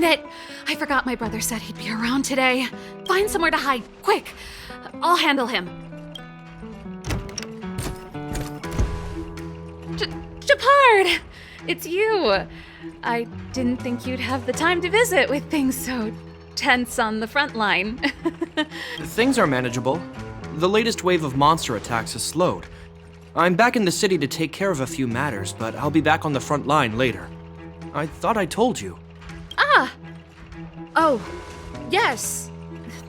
Darn it! I forgot my brother said he'd be around today. Find somewhere to hide, quick! I'll handle him. Shepard! It's you! I didn't think you'd have the time to visit with things so tense on the front line. Things are manageable. The latest wave of monster attacks has slowed. I'm back in the city to take care of a few matters, but I'll be back on the front line later. I thought I told you. Ah! Oh, yes.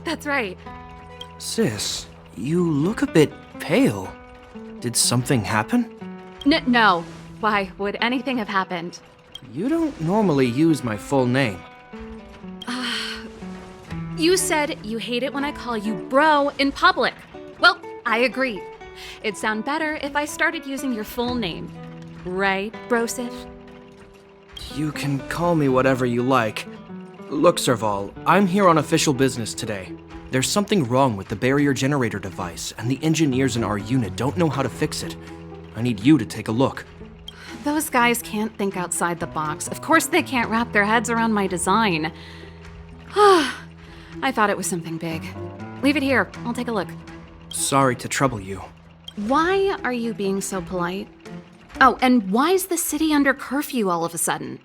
That's right. Sis, you look a bit pale. Did something happen? No. Why would anything have happened? You don't normally use my full name. You said you hate it when I call you bro in public. Well, I agree. It'd sound better if I started using your full name. Right, Brosif? You can call me whatever you like. Look, Serval, I'm here on official business today. There's something wrong with the barrier generator device, and the engineers in our unit don't know how to fix it. I need you to take a look. Those guys can't think outside the box. Of course they can't wrap their heads around my design. I thought it was something big. Leave it here. I'll take a look. Sorry to trouble you. Why are you being so polite? Oh, and why is the city under curfew all of a sudden?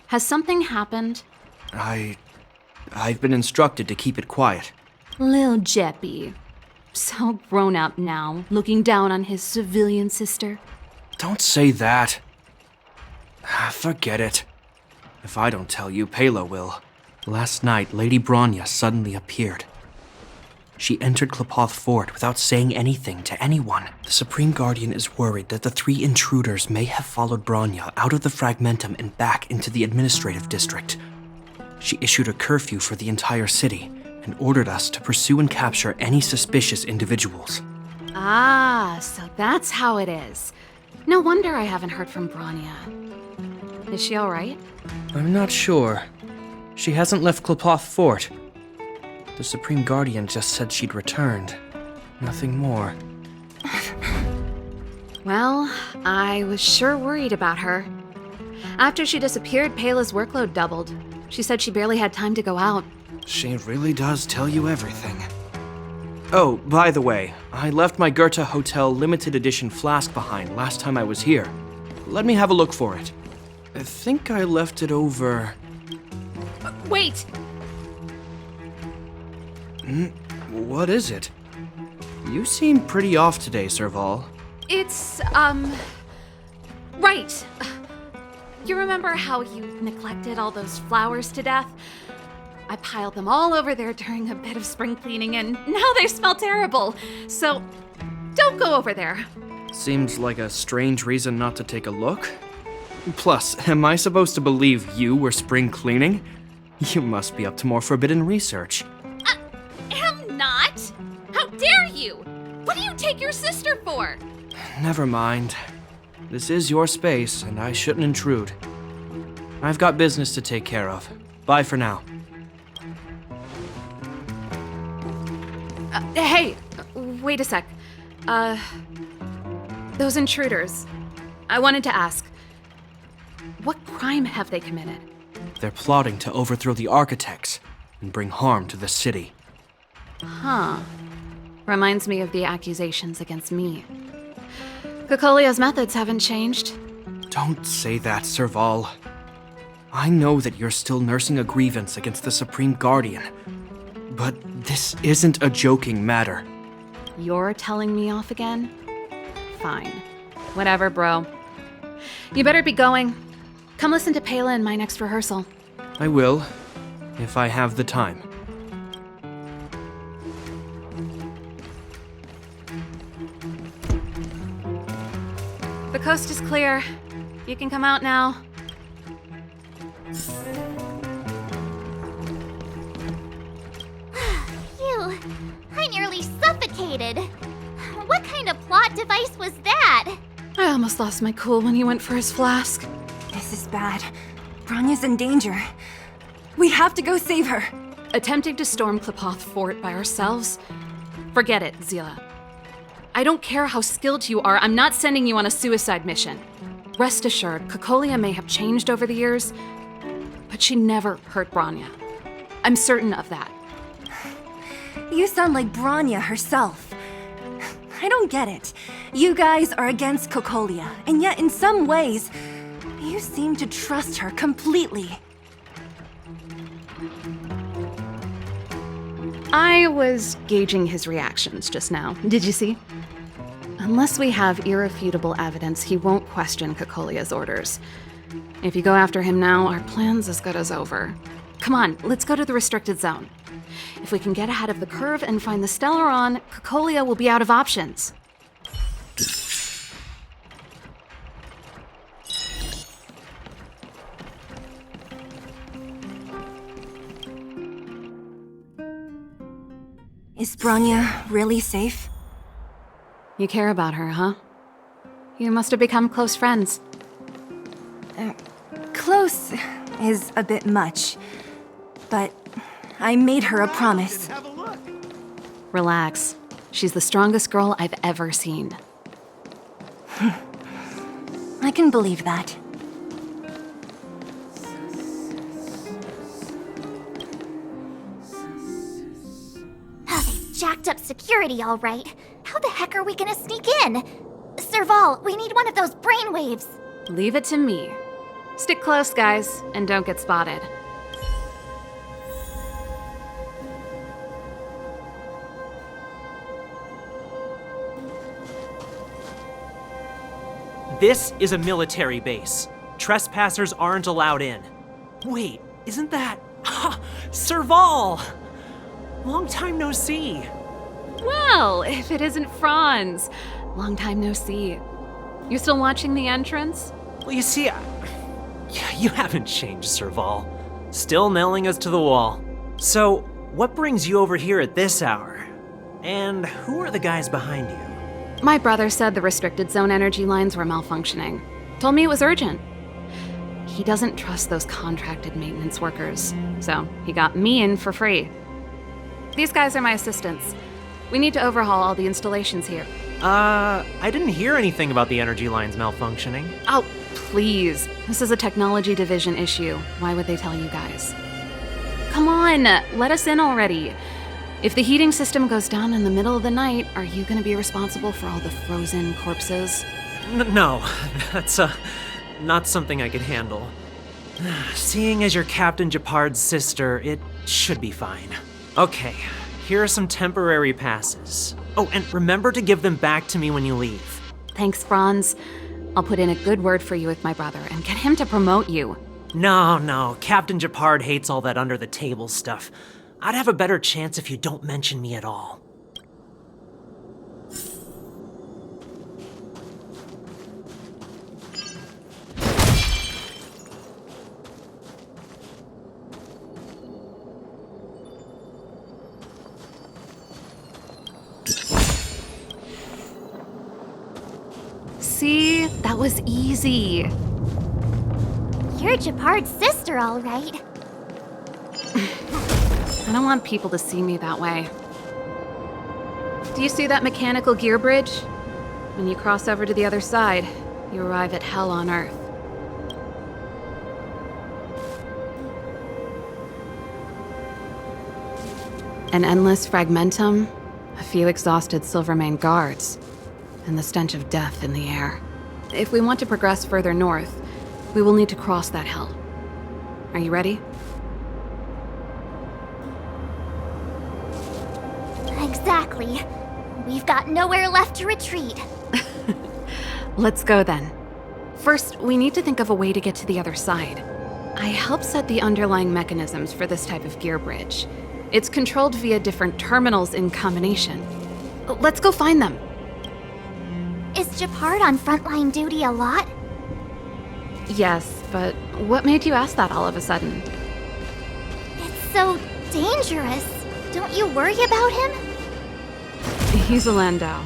Has something happened? I've been instructed to keep it quiet. Lil Jeppy. So grown up now, looking down on his civilian sister. Don't say that. Forget it. If I don't tell you, Pela will. Last night, Lady Bronya suddenly appeared. She entered Klapoth Fort without saying anything to anyone. The Supreme Guardian is worried that the 3 intruders may have followed Bronya out of the Fragmentum and back into the administrative district. She issued a curfew for the entire city and ordered us to pursue and capture any suspicious individuals. Ah, so that's how it is. No wonder I haven't heard from Bronya. Is she all right? I'm not sure. She hasn't left Klapoth Fort. The Supreme Guardian just said she'd returned. Nothing more. Well, I was sure worried about her. After she disappeared, Pela's workload doubled. She said she barely had time to go out. She really does tell you everything. Oh, by the way, I left my Goethe Hotel limited edition flask behind last time I was here. Let me have a look for it. I think I left it over... Wait! What is it? You seem pretty off today, Serval. It's, right. You remember how you neglected all those flowers to death? I piled them all over there during a bit of spring cleaning, and now they smell terrible. So, don't go over there. Seems like a strange reason not to take a look. Plus, am I supposed to believe you were spring cleaning? You must be up to more forbidden research. Am not! How dare you! What do you take your sister for? Never mind. This is your space, and I shouldn't intrude. I've got business to take care of. Bye for now. Hey, wait a sec. Those intruders. I wanted to ask, what crime have they committed? They're plotting to overthrow the architects and bring harm to the city. Huh. Reminds me of the accusations against me. Kokolia's methods haven't changed. Don't say that, Serval. I know that you're still nursing a grievance against the Supreme Guardian, but this isn't a joking matter. You're telling me off again? Fine. Whatever, bro. You better be going. Come listen to Pela in my next rehearsal. I will, if I have the time. The coast is clear. You can come out now. Phew, I nearly suffocated. What kind of plot device was that? I almost lost my cool when he went for his flask. This is bad. Bronya's in danger. We have to go save her. Attempting to storm Klapoth Fort by ourselves? Forget it, Zila. I don't care how skilled you are, I'm not sending you on a suicide mission. Rest assured, Kokolia may have changed over the years, but she never hurt Bronya. I'm certain of that. You sound like Bronya herself. I don't get it. You guys are against Cocolia, and yet in some ways, you seem to trust her completely. I was gauging his reactions just now. Did you see? Unless we have irrefutable evidence, he won't question Cocolia's orders. If you go after him now, our plan's as good as over. Come on, let's go to the restricted zone. If we can get ahead of the curve and find the Stellaron, Cocolia will be out of options. Is Bronya really safe? You care about her, huh? You must have become close friends. Close is a bit much, but I made her a promise. Relax. She's the strongest girl I've ever seen. I can believe that. They've jacked up security, all right. How the heck are we gonna sneak in? Serval, we need one of those brainwaves. Leave it to me. Stick close, guys, and don't get spotted. This is a military base. Trespassers aren't allowed in. Wait, isn't that... Serval! Long time no see. Well, if it isn't Franz. Long time no see. You still watching the entrance? Well, you see, you haven't changed, Serval. Still nailing us to the wall. So, what brings you over here at this hour? And who are the guys behind you? My brother said the restricted zone energy lines were malfunctioning. Told me it was urgent. He doesn't trust those contracted maintenance workers, so he got me in for free. These guys are my assistants. We need to overhaul all the installations here. I didn't hear anything about the energy lines malfunctioning. Oh, please. This is a technology division issue. Why would they tell you guys? Come on, let us in already. If the heating system goes down in the middle of the night, are you gonna be responsible for all the frozen corpses? No, that's, not something I could handle. Seeing as you're Captain Japard's sister, it should be fine. Okay, here are some temporary passes. Oh, and remember to give them back to me when you leave. Thanks, Franz. I'll put in a good word for you with my brother and get him to promote you. No, Captain Japard hates all that under-the-table stuff. I'd have a better chance if you don't mention me at all. See? That was easy. You're Japard's sister, all right. I don't want people to see me that way. Do you see that mechanical gear bridge? When you cross over to the other side, you arrive at hell on Earth. An endless fragmentum, a few exhausted Silvermane guards, and the stench of death in the air. If we want to progress further north, we will need to cross that hell. Are you ready? Exactly. We've got nowhere left to retreat. Let's go then. First, we need to think of a way to get to the other side. I helped set the underlying mechanisms for this type of gear bridge. It's controlled via different terminals in combination. Let's go find them. Is Japard on frontline duty a lot? Yes, but what made you ask that all of a sudden? It's so dangerous. Don't you worry about him? He's a Landau.